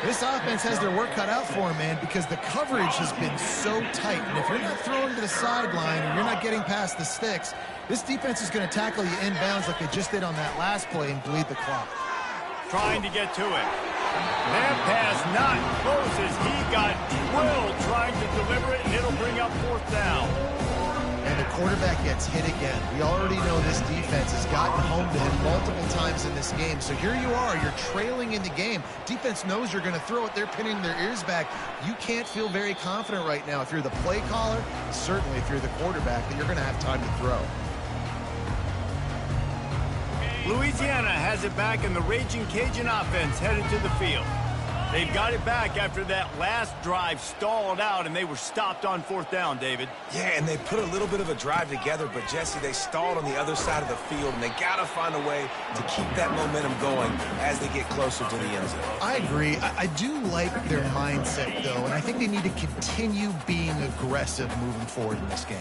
This offense has their work cut out for him, man, because the coverage has been so tight. And if you're not throwing to the sideline and you're not getting past the sticks, this defense is going to tackle you inbounds like they just did on that last play and bleed the clock. Trying to get to it. That pass not close as he got drilled trying to deliver it, and it'll bring up 4th down. And the quarterback gets hit again. We already know this defense has gotten home to him multiple times in this game. So here you are, you're trailing in the game. Defense knows you're going to throw it. They're pinning their ears back. You can't feel very confident right now if you're the play caller, certainly if you're the quarterback, that you're going to have time to throw. Louisiana has it back, and the Raging Cajun offense headed to the field. They've got it back after that last drive stalled out, and they were stopped on 4th down, David. Yeah, and they put a little bit of a drive together, but, Jesse, they stalled on the other side of the field, and they got to find a way to keep that momentum going as they get closer to the end zone. I agree. I do like their mindset, though, and I think they need to continue being aggressive moving forward in this game.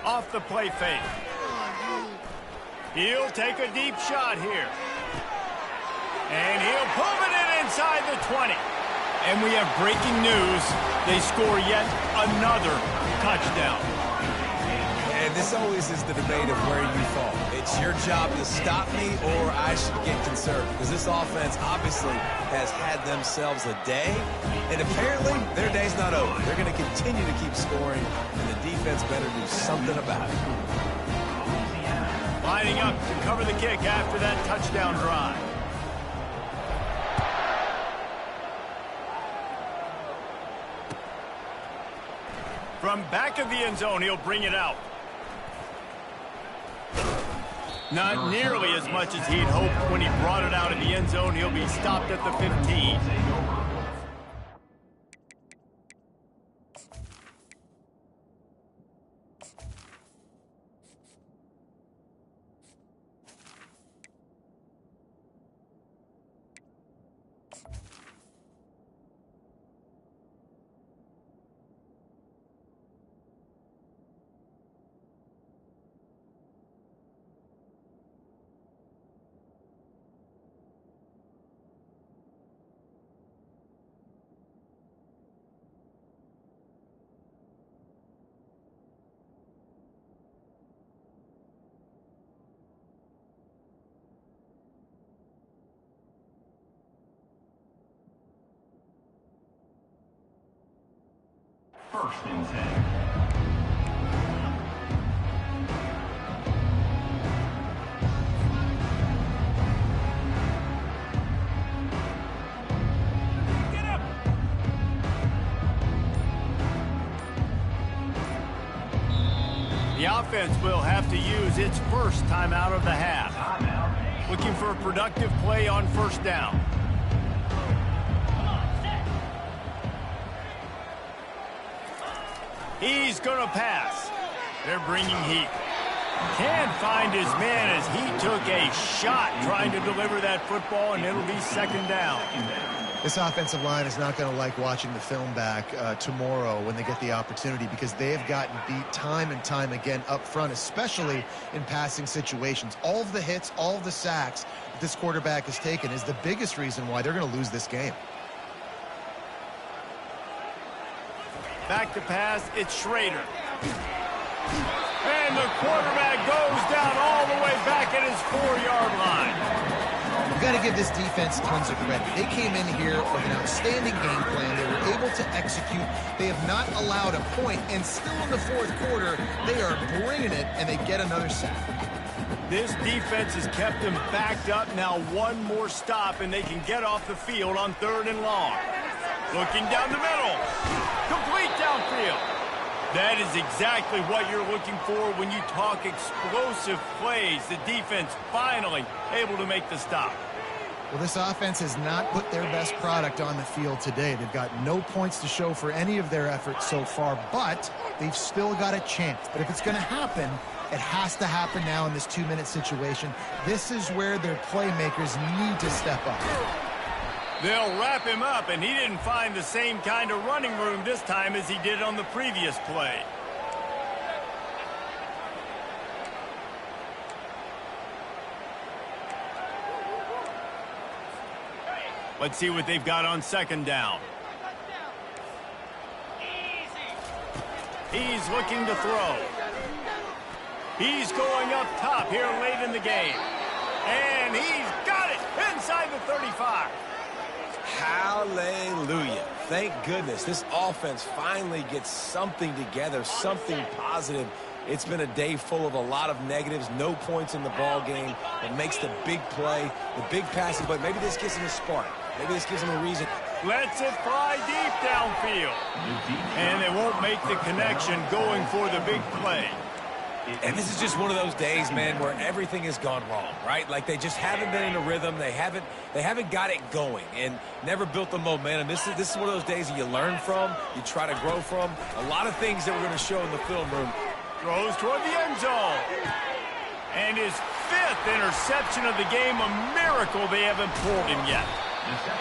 Off the play fake. He'll take a deep shot here. And he'll move it in inside the 20. And we have breaking news. They score yet another touchdown. And this always is the debate of where you fall. It's your job to stop me, or I should get conservative. Because this offense obviously has had themselves a day. And apparently, their day's not over. They're going to continue to keep scoring, and the defense better do something about it. Lining up to cover the kick after that touchdown drive. From back of the end zone, he'll bring it out. Not nearly as much as he'd hoped when he brought it out of the end zone. He'll be stopped at the 15. First and 10. The offense will have to use its first timeout of the half. Looking for a productive play on 1st down. He's going to pass. They're bringing heat. Can't find his man as he took a shot trying to deliver that football, and it'll be 2nd down. This offensive line is not going to like watching the film back tomorrow when they get the opportunity, because they have gotten beat time and time again up front, especially in passing situations. All of the hits, all of the sacks that this quarterback has taken is the biggest reason why they're going to lose this game. Back to pass, it's Schrader. And the quarterback goes down all the way back at his 4-yard line. You've got to give this defense tons of credit. They came in here with an outstanding game plan. They were able to execute. They have not allowed a point, and still in the 4th quarter, they are bringing it, and they get another sack. This defense has kept them backed up. Now one more stop, and they can get off the field on 3rd and long. Looking down the middle. Complete downfield. That is exactly what you're looking for when you talk explosive plays. The defense finally able to make the stop. Well, this offense has not put their best product on the field today. They've got no points to show for any of their efforts so far, but they've still got a chance. But if it's going to happen, it has to happen now in this 2-minute situation. This is where their playmakers need to step up. They'll wrap him up, and he didn't find the same kind of running room this time as he did on the previous play. Let's see what they've got on 2nd down. He's looking to throw. He's going up top here late in the game. And he's got it. inside the 35. Hallelujah. Thank goodness this offense finally gets something together, something positive. It's been a day full of a lot of negatives, no points in the ball game. It makes the big play, the big passing, but maybe this gives him a spark. Maybe this gives him a reason. Lets it fly deep downfield. And they won't make the connection going for the big play. And this is just one of those days, man, where everything has gone wrong, right? Like they just haven't been in a rhythm. They haven't got it going and never built the momentum. This is one of those days that you learn from, you try to grow from. A lot of things that we're going to show in the film room. Throws toward the end zone. And his 5th interception of the game, a miracle they haven't pulled him yet.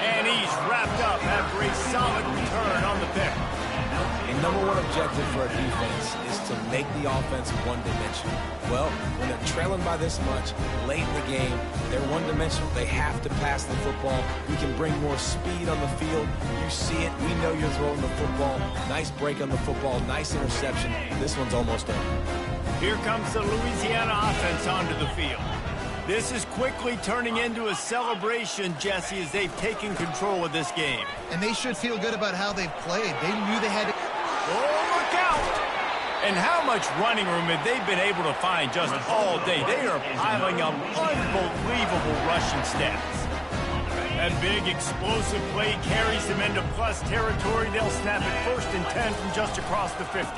And he's wrapped up after a solid return on the pick. The number one objective for a defense is to make the offense one-dimensional. Well, when they're trailing by this much, late in the game, they're one-dimensional. They have to pass the football. You can bring more speed on the field. You see it. We know you're throwing the football. Nice break on the football. Nice interception. This one's almost over. Here comes the Louisiana offense onto the field. This is quickly turning into a celebration, Jesse, as they've taken control of this game. And they should feel good about how they've played. They knew they had to... Oh, look out! And how much running room have they been able to find just all day? They are piling up unbelievable rushing stats. That big explosive play carries them into plus territory. They'll snap it 1st and 10 from just across the 50.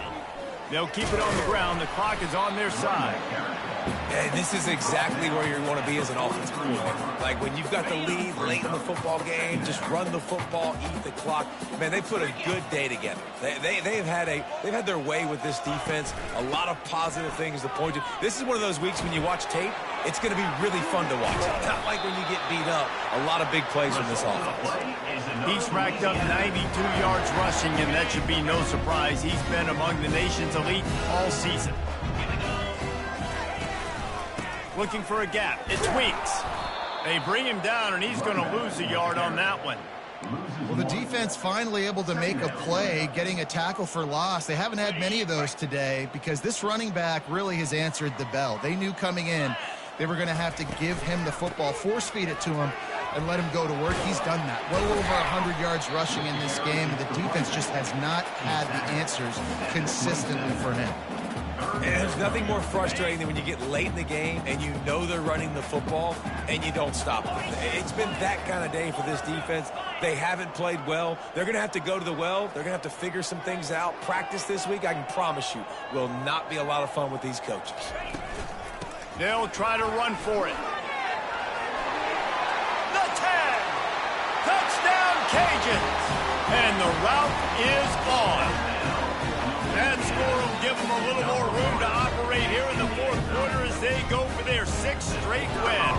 They'll keep it on the ground. The clock is on their side. And this is exactly where you want to be as an offensive coordinator. Like when you've got the lead late in the football game, just run the football, eat the clock. Man, they put a good day together. They've had their way with this defense. A lot of positive things to point to. This is one of those weeks when you watch tape, it's going to be really fun to watch. Not like when you get beat up. A lot of big plays from this offense. He's racked up 92 yards rushing, and that should be no surprise. He's been among the nation's elite all season. Looking for a gap. It tweaks. They bring him down, and he's going to lose a yard on that one. Well, the defense finally able to make a play, getting a tackle for loss. They haven't had many of those today because this running back really has answered the bell. They knew coming in they were going to have to give him the football, force-feed it to him, and let him go to work. He's done that. Well over 100 yards rushing in this game, and the defense just has not had the answers consistently for him. And there's nothing more frustrating than when you get late in the game and you know they're running the football and you don't stop them. It's been that kind of day for this defense. They haven't played well. They're going to have to go to the well. They're going to have to figure some things out. Practice this week, I can promise you, will not be a lot of fun with these coaches. They'll try to run for it. The 10. Touchdown, Cajuns. And the route is on. That score will give them a little more room to operate here in the 4th quarter as they go for their 6th straight win.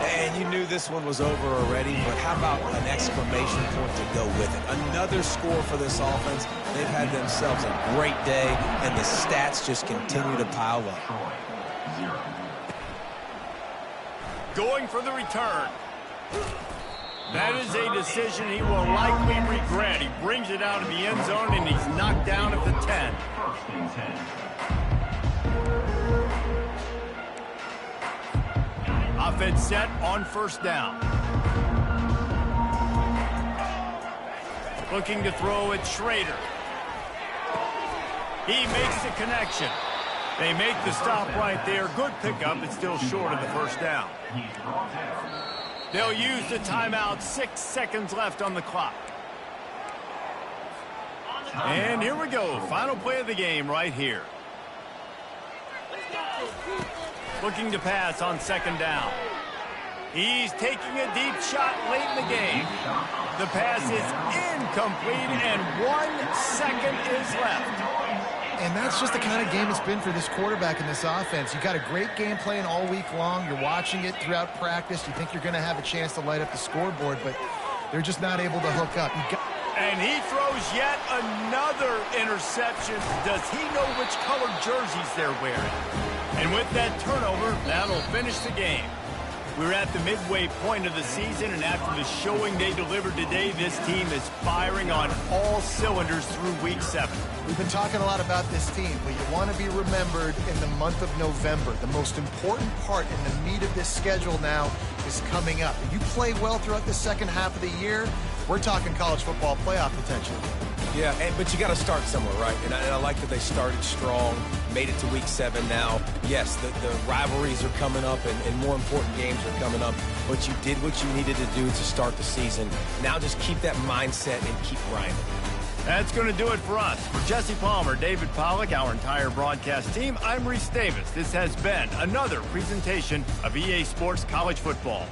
And you knew this one was over already, but how about an exclamation point to go with it? Another score for this offense. They've had themselves a great day, and the stats just continue to pile up. Going for the return. That is a decision he will likely regret. He brings it out of the end zone, and he's knocked down at the 10. Offense set on 1st down. Looking to throw at Schrader. He makes the connection. They make the stop right there. Good pickup. It's still short of the 1st down. They'll use the timeout. 6 seconds left on the clock. And here we go. Final play of the game right here. Looking to pass on 2nd down. He's taking a deep shot late in the game. The pass is incomplete, and 1 second is left. And that's just the kind of game it's been for this quarterback in this offense. You got a great game plan all week long. You're watching it throughout practice. You think you're going to have a chance to light up the scoreboard, but they're just not able to hook up. And he throws yet another interception. Does he know which colored jerseys they're wearing? And with that turnover, that'll finish the game. We're at the midway point of the season, and after the showing they delivered today, this team is firing on all cylinders through Week 7. We've been talking a lot about this team, but you want to be remembered in the month of November. The most important part in the meat of this schedule now is coming up. If you play well throughout the second half of the year, we're talking college football playoff potential. Yeah, but you got to start somewhere, right? And I like that they started strong, made it to Week 7 now. Yes, the rivalries are coming up, and more important games are coming up, but you did what you needed to do to start the season. Now just keep that mindset and keep grinding. That's going to do it for us. For Jesse Palmer, David Pollack, our entire broadcast team, I'm Reese Davis. This has been another presentation of EA Sports College Football.